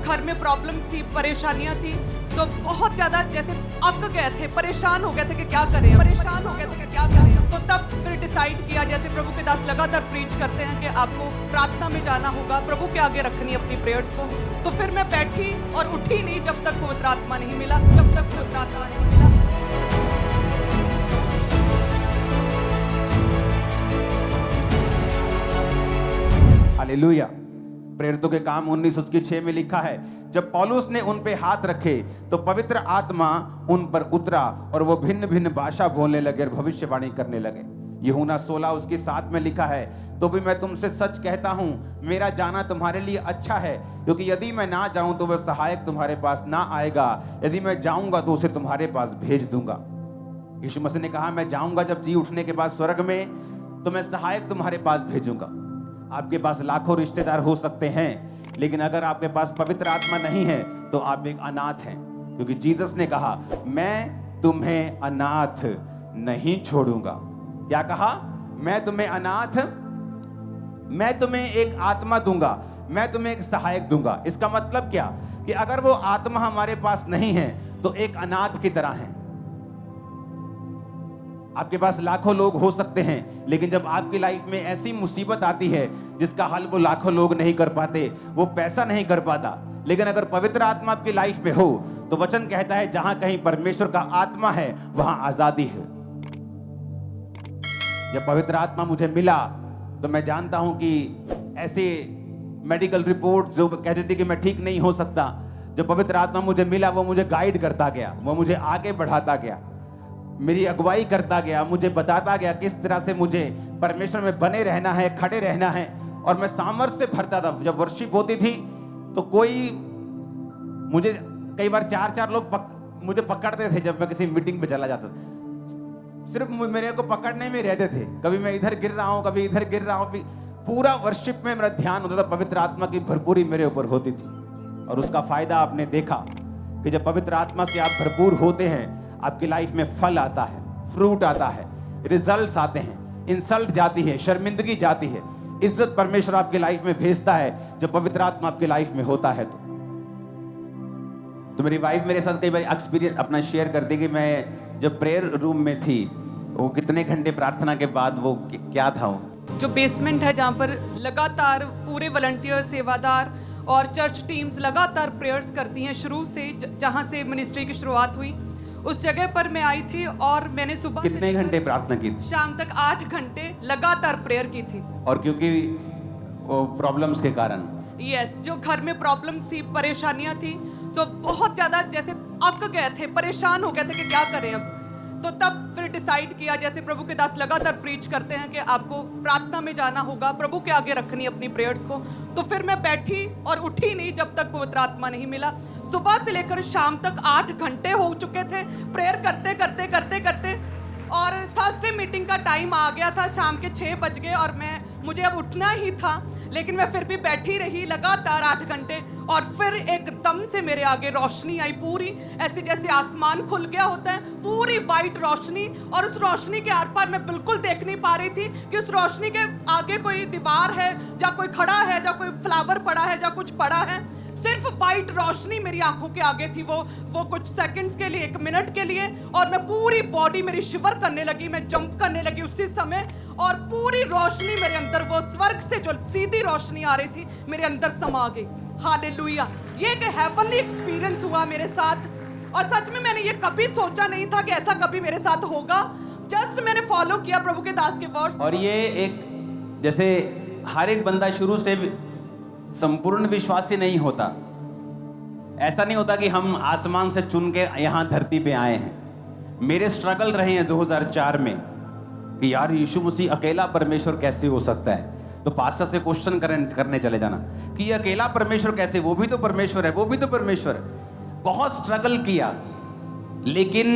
घर में प्रॉब्लम्स थी, परेशानियां थी, तो बहुत ज्यादा जैसे अक गए थे, परेशान हो गए थे कि क्या करें, परेशान हो गए थे कि क्या करें। तो तब फिर डिसाइड किया, जैसे प्रभु के दास लगातार प्रीच करते हैं कि आपको प्रार्थना में जाना होगा, प्रभु के आगे रखनी अपनी प्रेयर्स को। तो फिर मैं बैठी और उठी नहीं जब तक पवित्र आत्मा नहीं मिला, जब तक पवित्र आत्मा नहीं मिला। हालेलुया। प्रेरितों के काम 19:6 में लिखा है, जब पौलुस ने उन पे हाथ रखे तो पवित्र आत्मा उन पर उतरा और वो भिन्न भिन्न भाषा बोलने लगे और भविष्यवाणी करने लगे। यूहन्ना 16:7 में लिखा है, तो भी मैं तुमसे सच कहता हूं, मेरा जाना तुम्हारे लिए अच्छा है, क्योंकि यदि मैं ना जाऊं तो वह सहायक तुम्हारे पास ना आएगा, यदि मैं जाऊंगा तो उसे तुम्हारे पास भेज दूंगा। यीशु मसीह ने कहा, मैं जाऊंगा जब जी उठने के बाद स्वर्ग में, तो मैं सहायक तुम्हारे पास भेजूंगा। आपके पास लाखों रिश्तेदार हो सकते हैं, लेकिन अगर आपके पास पवित्र आत्मा नहीं है तो आप एक अनाथ हैं, क्योंकि जीसस ने कहा, मैं तुम्हें अनाथ नहीं छोड़ूंगा। क्या कहा? मैं तुम्हें अनाथ, मैं तुम्हें एक आत्मा दूंगा, मैं तुम्हें एक सहायक दूंगा। इसका मतलब क्या? कि अगर वो आत्मा हमारे पास नहीं है तो एक अनाथ की तरह है। आपके पास लाखों लोग हो सकते हैं, लेकिन जब आपकी लाइफ में ऐसी मुसीबत आती है जिसका हल वो लाखों लोग नहीं कर पाते, वो पैसा नहीं कर पाता, लेकिन अगर पवित्र आत्मा आपकी लाइफ में हो तो वचन कहता है, जहां कहीं परमेश्वर का आत्मा है वहां आजादी है। जब पवित्र आत्मा मुझे मिला तो मैं जानता हूं कि ऐसे मेडिकल रिपोर्ट जो कहते थे कि मैं ठीक नहीं हो सकता, जब पवित्र आत्मा मुझे मिला वो मुझे गाइड करता गया, वो मुझे आगे बढ़ाता गया, मेरी अगुवाई करता गया, मुझे बताता गया किस तरह से मुझे परमेश्वर में बने रहना है, खड़े रहना है। और मैं सामर्थ्य से भरता था। जब वर्शिप होती थी तो कोई मुझे कई बार 4-4 लोग मुझे पकड़ते थे जब मैं किसी मीटिंग पे चला जाता था। सिर्फ मेरे को पकड़ने में रहते थे, कभी मैं इधर गिर रहा हूँ, कभी इधर गिर रहा हूँ। पूरा वर्शिप में मेरा ध्यान होता था, पवित्र आत्मा की भरपूरी मेरे ऊपर होती थी। और उसका फायदा आपने देखा कि जब पवित्र आत्मा से आप भरपूर होते हैं, आपकी लाइफ में फल आता है, फ्रूट आता है, रिजल्ट्स आते हैं, इंसल्ट जाती है, शर्मिंदगी जाती है, इज्जत परमेश्वर आपकी लाइफ में भेजता है जब पवित्र आत्मा आपकी लाइफ में होता है। तो मेरी वाइफ मेरे साथ कई बार एक्सपीरियंस अपना शेयर करती कि मैं जब प्रेयर रूम में थी, वो कितने घंटे प्रार्थना के बाद वो क्या था, वो जो बेसमेंट है जहाँ पर लगातार पूरे वॉलंटियर, सेवादार और चर्च टीम्स लगातार प्रेयर्स करती हैं शुरू से, जहाँ से मिनिस्ट्री की शुरुआत हुई, उस जगह पर मैं आई थी। और मैंने सुबह कितने घंटे प्रार्थना की थी? शाम तक 8 घंटे लगातार प्रेयर की थी। और क्योंकि वो प्रॉब्लम्स के कारण, यस, जो घर में प्रॉब्लम्स थी, परेशानियां थी, सो बहुत ज्यादा जैसे अक गए थे, परेशान हो गए थे कि क्या करें अब। तो तब फिर डिसाइड किया, जैसे प्रभु के दास लगातार प्रीच करते हैं कि आपको प्रार्थना में जाना होगा, प्रभु के आगे रखनी अपनी प्रेयर्स को। तो फिर मैं बैठी और उठी नहीं जब तक पवित्र आत्मा नहीं मिला। सुबह से लेकर शाम तक 8 घंटे हो चुके थे प्रेयर करते करते करते करते। और थर्सडे मीटिंग का टाइम आ गया था, शाम के 6 बज गए और मुझे अब उठना ही था, लेकिन मैं फिर भी बैठी रही लगातार 8 घंटे। और फिर एकदम से मेरे आगे रोशनी आई, पूरी ऐसे जैसे आसमान खुल गया होता है, पूरी वाइट रोशनी। और उस रोशनी के आर पार मैं बिल्कुल देख नहीं पा रही थी कि उस रोशनी के आगे कोई दीवार है, या कोई खड़ा है, या कोई फ्लावर पड़ा है, या कुछ पड़ा है। सिर्फ वाइट रोशनी मेरी आंखों के आगे थी, वो कुछ सेकंड्स के लिए, 1 मिनट के लिए। और मैं पूरी बॉडी मेरी शिवर करने लगी, मैं जंप करने लगी उसी समय। और पूरी रोशनी मेरे अंदर, वो स्वर्ग से जो सीधी रोशनी आ रही थी, मेरे अंदर समा गई। हालेलुया। ये एक हेवनली एक्सपीरियंस हुआ मेरे साथ। और सच में मैंने ये कभी सोचा नहीं था कि ऐसा कभी मेरे साथ होगा। जस्ट मैंने फॉलो किया प्रभु के दास के वर्ड्स। और ये एक, जैसे हर एक बंदा शुरू से संपूर्ण विश्वासी नहीं होता। ऐसा नहीं होता कि हम आसमान से चुन के यहाँ धरती पे आए हैं। मेरे स्ट्रगल रहे हैं 2004 में कि यार यीशु मसीह अकेला परमेश्वर कैसे हो सकता है। तो पास्टर से क्वेश्चन करने चले जाना कि ये अकेला परमेश्वर कैसे, वो भी तो परमेश्वर है, वो भी तो परमेश्वर है। बहुत स्ट्रगल किया, लेकिन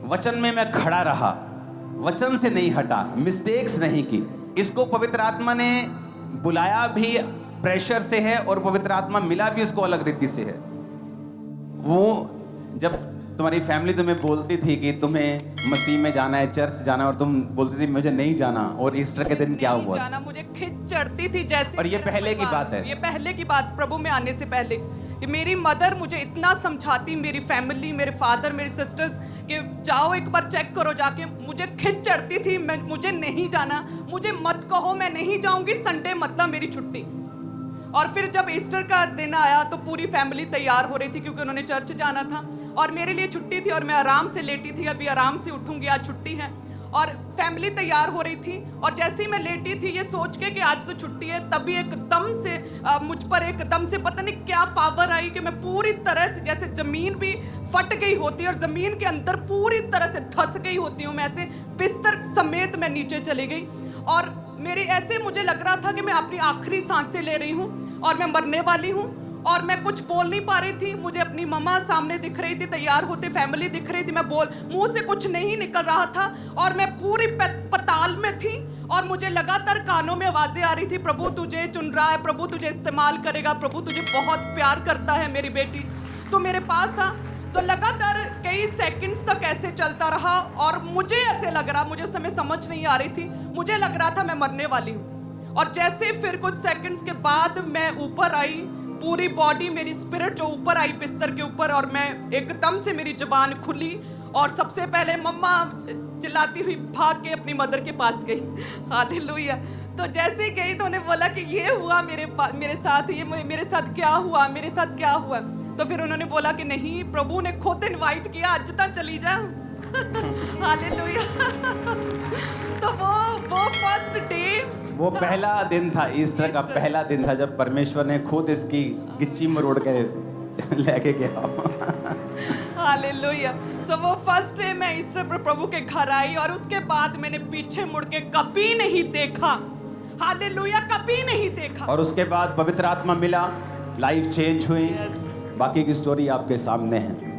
वचन में मैं खड़ा रहा, वचन से नहीं हटा, मिस्टेक्स नहीं की। इसको पवित्र आत्मा ने बुलाया भी प्रेशर से है, और पवित्र आत्मा मिला भी उसको अलग रीति से है। वो जब तुम्हारी फैमिली तुम्हें बोलती थी कि तुम्हें मसीह में जाना है, चर्च जाना है, और तुम बोलती थी मुझे नहीं जाना, और ईस्टर के दिन क्या हुआ जाना, मुझे खिंच चढ़ती थी जैसे। और ये पहले की बात है, ये पहले की बात, प्रभु में आने से पहले मेरी मदर मुझे इतना समझाती, मेरी फैमिली, मेरे फादर, मेरे सिस्टर्स, कि जाओ एक बार चेक करो जाके। मुझे खिंच चढ़ती थी, मुझे नहीं जाना, मुझे मत कहो, मैं नहीं जाऊंगी, संडे मतलब मेरी छुट्टी। और फिर जब ईस्टर का दिन आया तो पूरी फैमिली तैयार हो रही थी क्योंकि उन्होंने चर्च जाना था, और मेरे लिए छुट्टी थी और मैं आराम से लेटी थी, अभी आराम से उठूंगी, आज छुट्टी है। और फैमिली तैयार हो रही थी, और जैसे ही मैं लेटी थी ये सोच के कि आज तो छुट्टी है, तभी एकदम से मुझ पर एकदम से पता नहीं क्या पावर आई कि मैं पूरी तरह से, जैसे जमीन भी फट गई होती है और जमीन के अंदर पूरी तरह से धंस गई होती हूँ मैं, ऐसे बिस्तर समेत मैं नीचे चली गई। और मेरे ऐसे मुझे लग रहा था कि मैं अपनी आखिरी सांसें ले रही हूँ और मैं मरने वाली हूँ, और मैं कुछ बोल नहीं पा रही थी। मुझे अपनी मम्मा सामने दिख रही थी तैयार होते, फैमिली दिख रही थी, मैं मुंह से कुछ नहीं निकल रहा था, और मैं पूरी पताल में थी, और मुझे लगातार कानों में आवाजें आ रही थी, प्रभु तुझे चुन रहा है, प्रभु तुझे इस्तेमाल करेगा, प्रभु तुझे बहुत प्यार करता है मेरी बेटी, तो मेरे पास आ। सो लगातार कई सेकंड्स तक ऐसे चलता रहा, और मुझे ऐसे लग रहा, मुझे उस समय समझ नहीं आ रही थी, मुझे लग रहा था मैं मरने वाली हूँ। और जैसे फिर कुछ सेकंड्स के बाद मैं ऊपर आई, पूरी बॉडी मेरी स्पिरिट जो ऊपर आई बिस्तर के ऊपर, और मैं एकदम से मेरी जुबान खुली, और सबसे पहले मम्मा चिल्लाती हुई भाग के अपनी मदर के पास गई। हालेलुया। तो जैसे ही गई तो उन्हें बोला कि ये हुआ मेरे साथ, ये मेरे साथ क्या हुआ, मेरे साथ क्या हुआ। तो फिर उन्होंने बोला कि नहीं, प्रभु ने खुद इनवाइट किया, आज तक चली जा। हालेलुया। तो वो फर्स्ट डे, वो पहला दिन था, ईस्टर का पहला दिन था जब परमेश्वर ने खुद इसकी गिच्ची मरोड़ के लेके गया। हालेलुया। सो वो फर्स्ट डे मैं ईस्टर पर प्रभु के घर आई, और उसके बाद मैंने पीछे मुड़ के कभी नहीं देखा। हालेलुया, कभी नहीं देखा। और उसके बाद पवित्र आत्मा मिला, लाइफ चेंज हुई। बाकी की स्टोरी आपके सामने है।